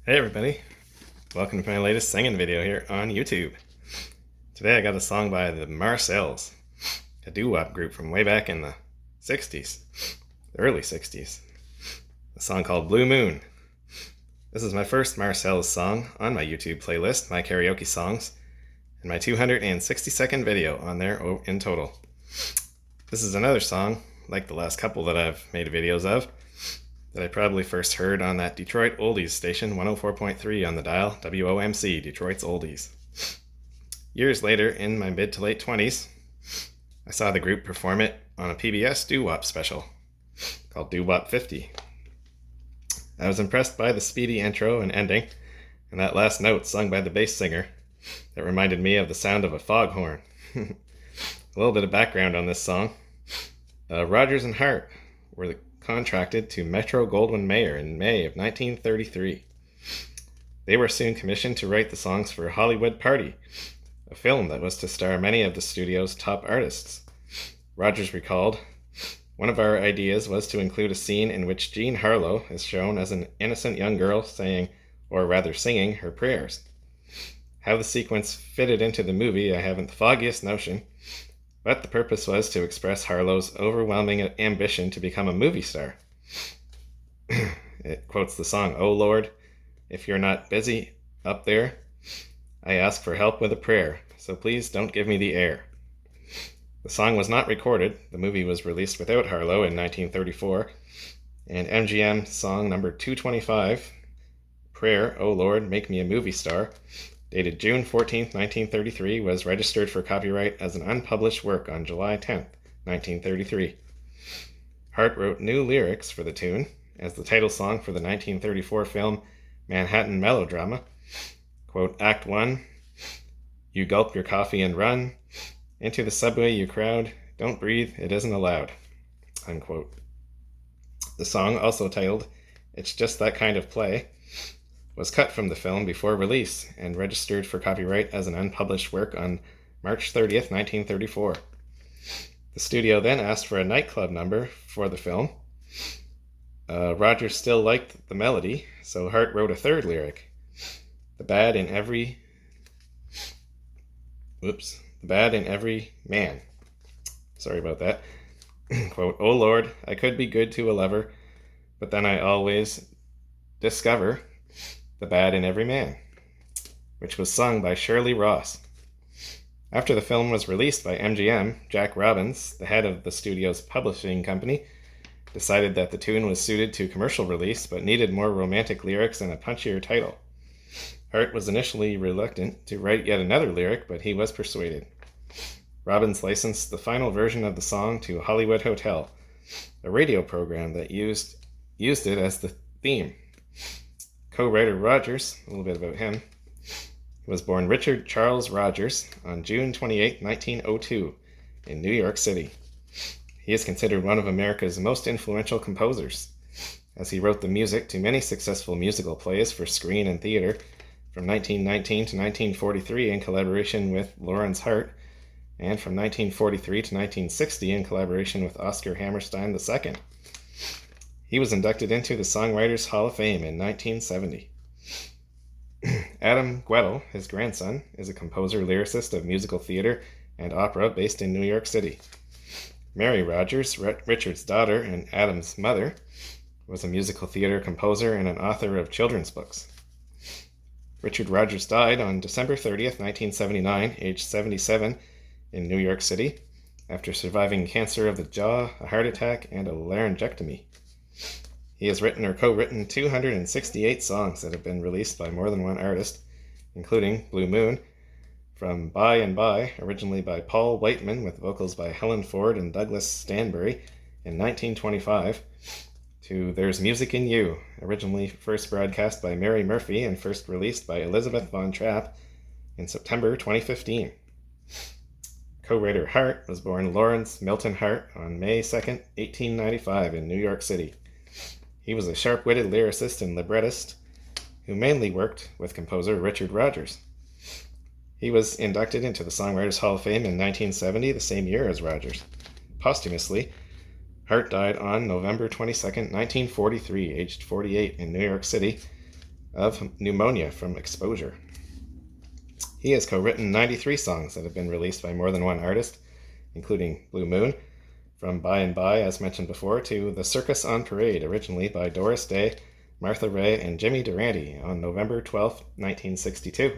Hey everybody, welcome to my latest singing video here on YouTube. Today I got a song by the Marcels, a doo-wop group from way back in the 60s, the early 60s. A song called Blue Moon. This is my first Marcels song on my YouTube playlist, my karaoke songs, and my 260-second video on there in total. This is another song, like the last couple that I've made videos of, that I probably first heard on that Detroit Oldies station, 104.3 on the dial, WOMC, Detroit's Oldies. Years later, in my mid to late 20s, I saw the group perform it on a PBS doo-wop special called Doo-Wop 50. I was impressed by the speedy intro and ending, and that last note sung by the bass singer that reminded me of the sound of a foghorn. A little bit of background on this song. Rodgers and Hart were contracted to Metro-Goldwyn-Mayer in May of 1933. They were soon commissioned to write the songs for Hollywood Party, a film that was to star many of the studio's top artists. Rodgers recalled, "One of our ideas was to include a scene in which Jean Harlow is shown as an innocent young girl saying, or rather singing, her prayers. How the sequence fitted into the movie I haven't the foggiest notion, but the purpose was to express Harlow's overwhelming ambition to become a movie star." It quotes the song, "Oh Lord, if you're not busy up there, I ask for help with a prayer, so please don't give me the air." The song was not recorded. The movie was released without Harlow in 1934, and MGM's song number 225, Prayer, Oh Lord, Make Me a Movie Star, dated June 14, 1933, was registered for copyright as an unpublished work on July 10, 1933. Hart wrote new lyrics for the tune as the title song for the 1934 film Manhattan Melodrama. Quote, "Act 1, you gulp your coffee and run. Into the subway you crowd. Don't breathe, it isn't allowed." Unquote. The song, also titled It's Just That Kind of Play, was cut from the film before release and registered for copyright as an unpublished work on March 30th, 1934. The studio then asked for a nightclub number for the film. Rodgers still liked the melody, so Hart wrote a third lyric. The bad in every man. Sorry about that. Quote, "Oh Lord, I could be good to a lover, but then I always discover the bad in every man," which was sung by Shirley Ross. After the film was released by MGM, Jack Robbins, the head of the studio's publishing company, decided that the tune was suited to commercial release but needed more romantic lyrics and a punchier title. Hart was initially reluctant to write yet another lyric, but he was persuaded. Robbins licensed the final version of the song to Hollywood Hotel, a radio program that used it as the theme. Co-writer Rodgers, a little bit about him, was born Richard Charles Rodgers on June 28, 1902, in New York City. He is considered one of America's most influential composers, as he wrote the music to many successful musical plays for screen and theater from 1919 to 1943 in collaboration with Lorenz Hart, and from 1943 to 1960 in collaboration with Oscar Hammerstein II. He was inducted into the Songwriters Hall of Fame in 1970. Adam Guettel, his grandson, is a composer, lyricist of musical theater and opera based in New York City. Mary Rodgers, Richard's daughter and Adam's mother, was a musical theater composer and an author of children's books. Richard Rodgers died on December 30th, 1979, aged 77, in New York City, after surviving cancer of the jaw, a heart attack, and a laryngectomy. He has written or co-written 268 songs that have been released by more than one artist, including Blue Moon, from By and By, originally by Paul Whiteman with vocals by Helen Ford and Douglas Stanbury in 1925, to There's Music in You, originally first broadcast by Mary Murphy and first released by Elizabeth Von Trapp in September 2015. Co-writer Hart was born Lawrence Milton Hart on May 2nd, 1895 in New York City. He was a sharp-witted lyricist and librettist who mainly worked with composer Richard Rodgers. He was inducted into the Songwriters Hall of Fame in 1970, the same year as Rodgers. Posthumously, Hart died on November 22, 1943, aged 48, in New York City, of pneumonia from exposure. He has co-written 93 songs that have been released by more than one artist, including Blue Moon, from By and By, as mentioned before, to The Circus on Parade, originally by Doris Day, Martha Raye, and Jimmy Durante on November 12, 1962.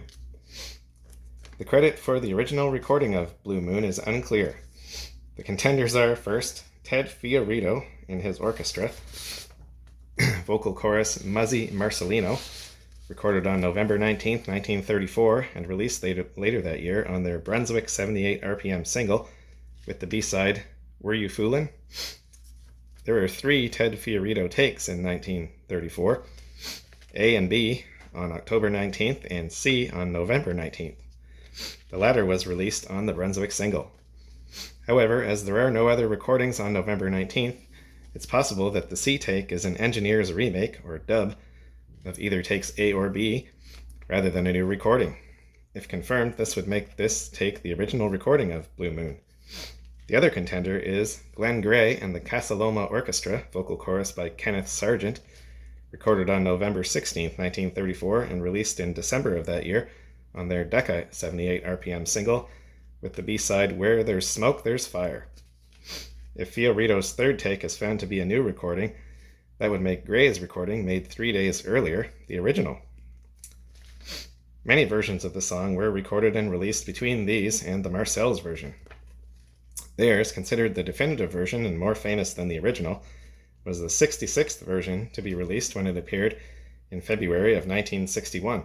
The credit for the original recording of Blue Moon is unclear. The contenders are, first, Ted FioRito in his orchestra, vocal chorus Muzzy Marcellino, recorded on November 19, 1934, and released later that year on their Brunswick 78 RPM single, with the B-side Were You Foolin'? There were 3 Ted FioRito takes in 1934, A and B on October 19th and C on November 19th. The latter was released on the Brunswick single. However, as there are no other recordings on November 19th, it's possible that the C take is an engineer's remake, or dub, of either takes A or B, rather than a new recording. If confirmed, this would make this take the original recording of Blue Moon. The other contender is Glen and the Casa Loma Orchestra, vocal chorus by Kenneth Sargent, recorded on November 16, 1934, and released in December of that year on their Decca 78 RPM single, with the B-side Where There's Smoke, There's Fire. If FioRito's third take is found to be a new recording, that would make Gray's recording, made 3 days earlier, the original. Many versions of the song were recorded and released between these and the Marcels version. Theirs, considered the definitive version and more famous than the original, was the 66th version to be released when it appeared in February of 1961.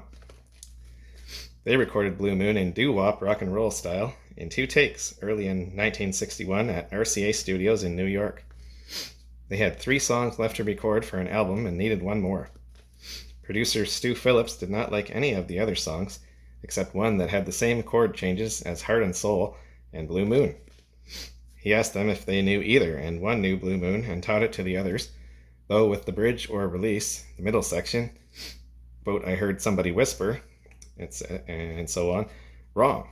They recorded Blue Moon in doo-wop rock and roll style in 2 takes early in 1961 at RCA Studios in New York. They had 3 songs left to record for an album and needed 1 more. Producer Stu Phillips did not like any of the other songs, except one that had the same chord changes as Heart and Soul and Blue Moon. He asked them if they knew either, and one knew Blue Moon and taught it to the others, though with the bridge or release, the middle section, quote, I heard somebody whisper, and so on, wrong.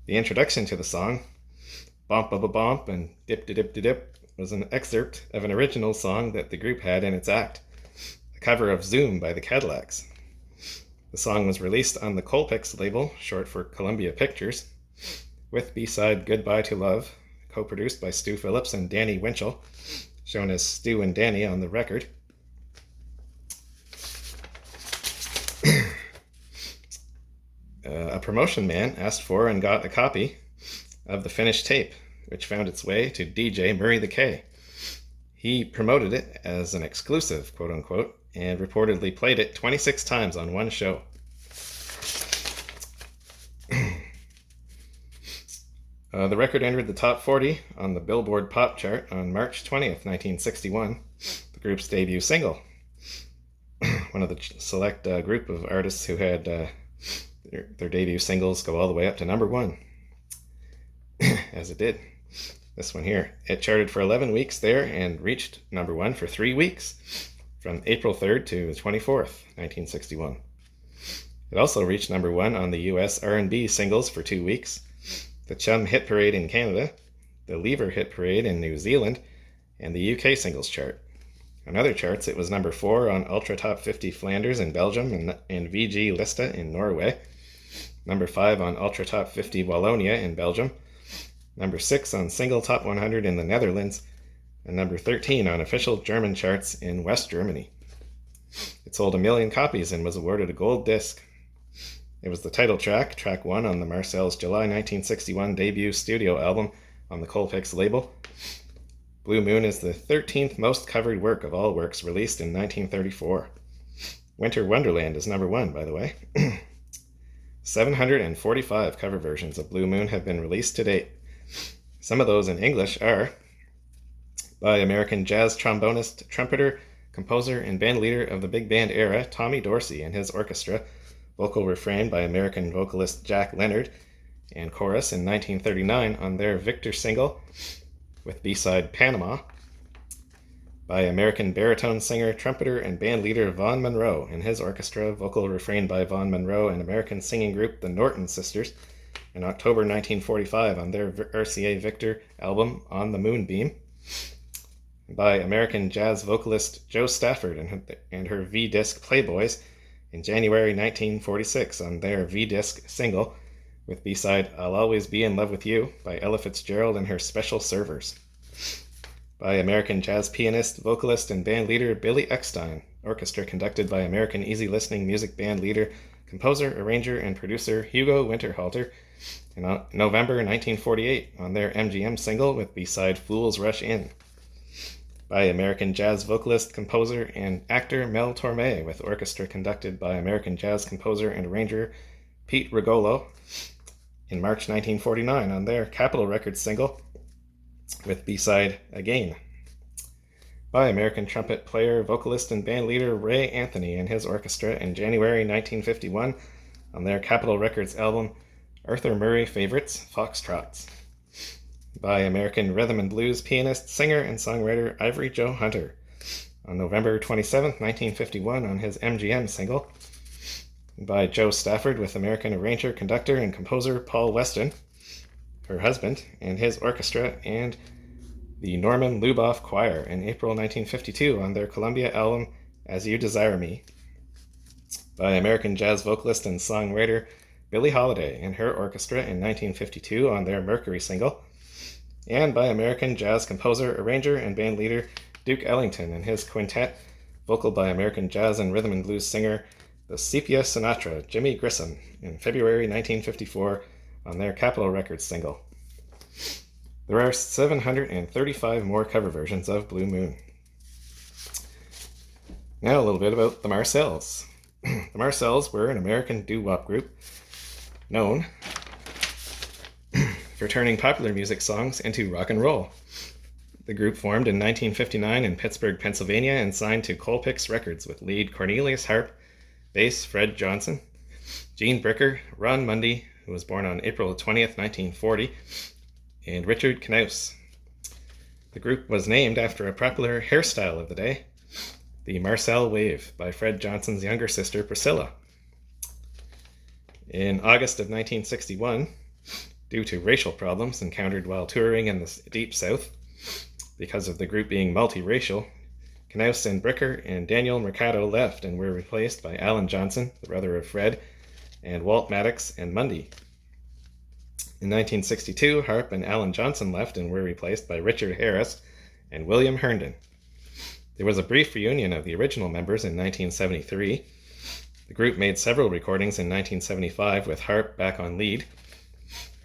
The introduction to the song, Bump Bump Bump and Dip Dip Dip Dip, was an excerpt of an original song that the group had in its act, a cover of Zoom by the Cadillacs. The song was released on the Colpix label, short for Columbia Pictures, with B-side Goodbye to Love, co-produced by Stu Phillips and Danny Winchell, shown as Stu and Danny on the record. A promotion man asked for and got a copy of the finished tape, which found its way to DJ Murray the K. He promoted it as an exclusive, quote-unquote, and reportedly played it 26 times on one show. The record entered the top 40 on the Billboard Pop chart on March 20th, 1961, the group's debut single. One of the select group of artists who had their debut singles go all the way up to number 1, as it did. This one here. It charted for 11 weeks there and reached number 1 for 3 weeks, from April 3rd to 24th, 1961. It also reached number 1 on the US R&B Singles for 2 weeks, the CHUM Hit Parade in Canada, the Lever Hit Parade in New Zealand, and the UK Singles chart. On other charts, it was number 4 on Ultratop 50 Flanders in Belgium and VG-lista in Norway, number 5 on Ultratop 50 Wallonia in Belgium, number 6 on Single Top 100 in the Netherlands, and number 13 on official German charts in West Germany. It sold 1 million copies and was awarded a gold disc. It was the title track, track 1 on the Marcels July 1961 debut studio album on the Colpix label. Blue Moon is the 13th most covered work of all works released in 1934. Winter Wonderland is number 1, by the way. 745 cover versions of Blue Moon have been released to date. Some of those in English are by American jazz trombonist, trumpeter, composer, and bandleader of the big band era, Tommy Dorsey and his orchestra, vocal refrain by American vocalist Jack Leonard, and chorus in 1939 on their Victor single, with B-side Panama, by American baritone singer, trumpeter, and bandleader Vaughn Monroe and his orchestra, vocal refrain by Vaughn Monroe and American singing group the Norton Sisters, in October 1945 on their RCA Victor album On the Moonbeam, by American jazz vocalist Jo Stafford and her V-disc Playboys in January 1946 on their V-disc single with B-side I'll Always Be in Love with You by Ella Fitzgerald and Her Special Servers. By American jazz pianist, vocalist, and band leader Billy Eckstine, orchestra conducted by American easy listening music band leader, composer, arranger, and producer Hugo Winterhalter in November 1948 on their MGM single with B-side Fools Rush In. By American jazz vocalist, composer, and actor Mel Torme with orchestra conducted by American jazz composer and arranger Pete Rigolo in March 1949 on their Capitol Records single with B-side Again. By American trumpet player, vocalist, and band leader Ray Anthony and his orchestra in January 1951 on their Capitol Records album Arthur Murray Favorites, Foxtrots. By American rhythm and blues pianist, singer, and songwriter Ivory Joe Hunter on November 27, 1951 on his MGM single. By Joe Stafford with American arranger, conductor, and composer Paul Weston, her husband, and his orchestra, and the Norman Luboff Choir in April 1952 on their Columbia album As You Desire Me. By American jazz vocalist and songwriter Billie Holiday and her orchestra in 1952 on their Mercury single. And by American jazz composer, arranger, and band leader Duke Ellington and his quintet, vocal by American jazz and rhythm and blues singer the Sepia Sinatra, Jimmy Grissom, in February 1954 on their Capitol Records single. There are 735 more cover versions of Blue Moon. Now a little bit about the Marcels. The Marcels were an American doo-wop group known for turning popular music songs into rock and roll. The group formed in 1959 in Pittsburgh, Pennsylvania, and signed to Colpix Records with lead Cornelius Harp, bass Fred Johnson, Gene Bricker, Ron Mundy, who was born on April 20th, 1940, and Richard Knaus. The group was named after a popular hairstyle of the day, the Marcel Wave, by Fred Johnson's younger sister Priscilla. In August of 1961, due to racial problems encountered while touring in the Deep South, because of the group being multiracial, Knaus and Bricker and Daniel Mercado left and were replaced by Alan Johnson, the brother of Fred, and Walt Maddox and Mundy. In 1962, Harp and Alan Johnson left and were replaced by Richard Harris and William Herndon. There was a brief reunion of the original members in 1973. The group made several recordings in 1975 with Harp back on lead.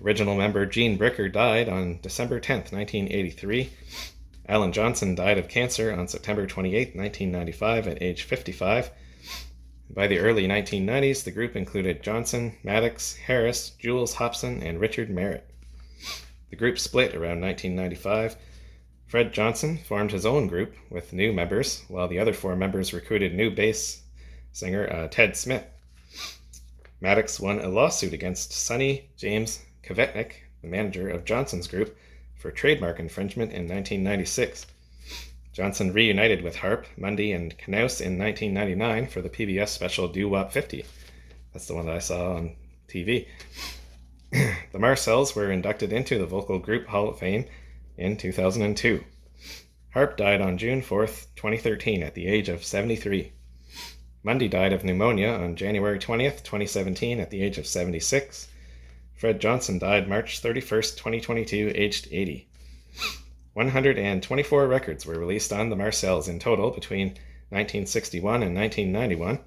Original member Gene Bricker died on December 10, 1983. Alan Johnson died of cancer on September 28, 1995 at age 55. By the early 1990s, the group included Johnson, Maddox, Harris, Jules Hobson, and Richard Merritt. The group split around 1995. Fred Johnson formed his own group with new members, while the other four members recruited new bass singer Ted Smith. Maddox won a lawsuit against Sonny James Kvetnik, the manager of Johnson's group, for trademark infringement in 1996. Johnson reunited with Harp, Mundy, and Knaus in 1999 for the PBS special Doo-Wop 50. That's the one that I saw on TV. The Marcels were inducted into the Vocal Group Hall of Fame in 2002. Harp died on June 4th, 2013 at the age of 73. Mundy died of pneumonia on January 20th, 2017 at the age of 76. Fred Johnson died March 31st, 2022, aged 80. 124 records were released on the Marcels in total between 1961 and 1991.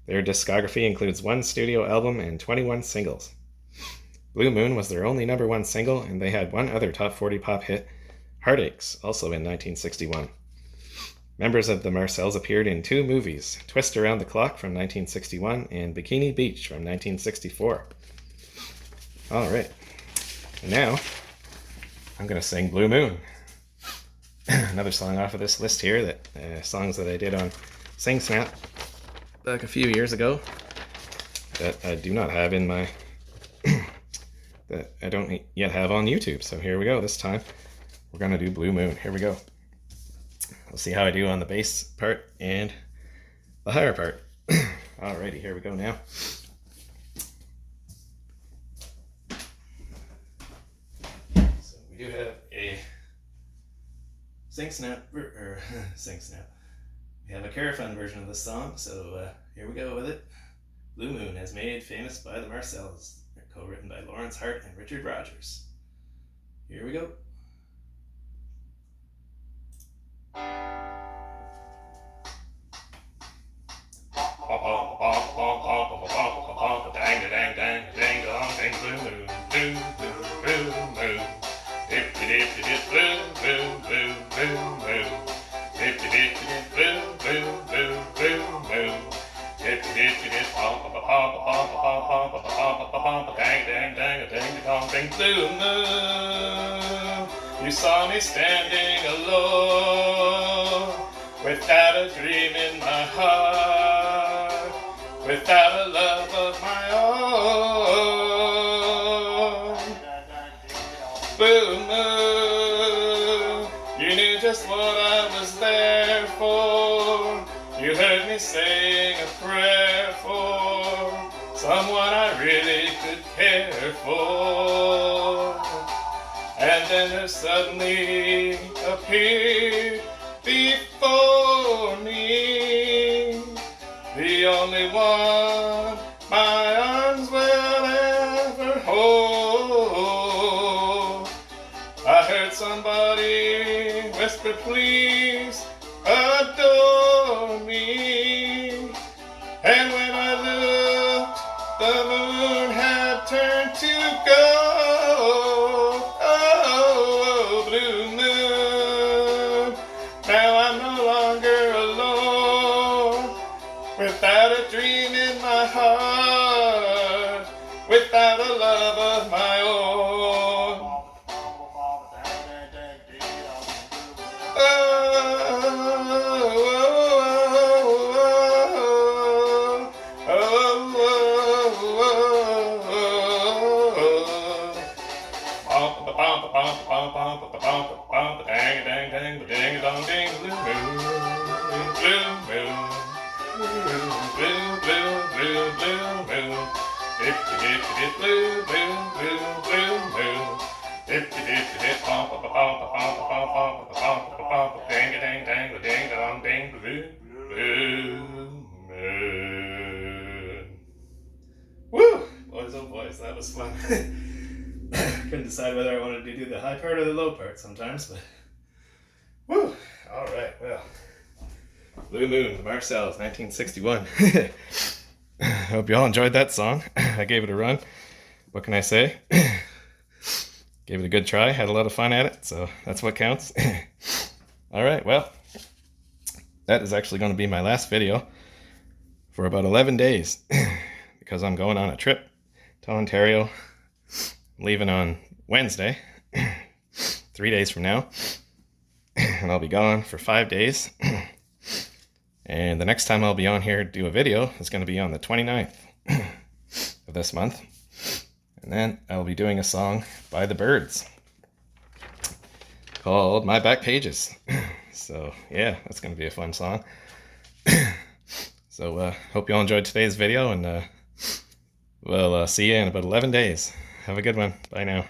Their discography includes 1 studio album and 21 singles. Blue Moon was their only number 1 single, and they had one other top 40 pop hit, Heartaches, also in 1961. Members of the Marcels appeared in 2 movies, Twist Around the Clock from 1961 and Bikini Beach from 1964. All right, and now I'm going to sing Blue Moon. Another song off of this list here, that songs that I did on Sing Snap back a few years ago that I do not have in my, that I don't yet have on YouTube. So here we go. This time we're going to do Blue Moon. Here we go. We'll see how I do on the bass part and the higher part. Alrighty, here we go now. So we do have a Sing Snap, We have a Carafun version of this song, so here we go with it. Blue Moon, as made famous by the Marcels. They're co-written by Lorenz, Hart, and Richard Rodgers. Here we go. Dang, dang, dang, dang, dong, dang, blue moon, blue, blue, blue moon. Dip, dip, dip, blue, blue, blue, blue moon. Dip, dip, dip, blue, blue, blue, blue moon. Dip, dip, dip, pom, pom, pom, pom, pom, pom, pom, pom, dang, dang, dang, dang, dong, dang, blue moon. You saw me standing alone, without a dream in my heart, without a love of my own. Blue moon, you knew just what I was there for. You heard me sing a prayer for someone I really could care for. And then there suddenly appeared before me the only one my arms will ever hold. I heard somebody whisper, please adore me. And when I looked, the moon had turned to gold. Oh, blue moon, now I'm no longer alone, without a dream in my heart, without a love of my own. Woo! Boys, oh boys, that was fun. Couldn't decide whether I wanted to do the high part or the low part sometimes, but woo! Alright, well. Blue Moon, the Marcels, 1961. I hope you all enjoyed that song. I gave it a run. What can I say? Gave it a good try, had a lot of fun at it, so that's what counts. Alright, well, that is actually going to be my last video for about 11 days because I'm going on a trip to Ontario. I'm leaving on Wednesday, 3 days from now, and I'll be gone for 5 days. And the next time I'll be on here to do a video is going to be on the 29th of this month. And then I'll be doing a song by the Birds called My Back Pages. So yeah, that's going to be a fun song. So hope you all enjoyed today's video, and we'll see you in about 11 days. Have a good one. Bye now.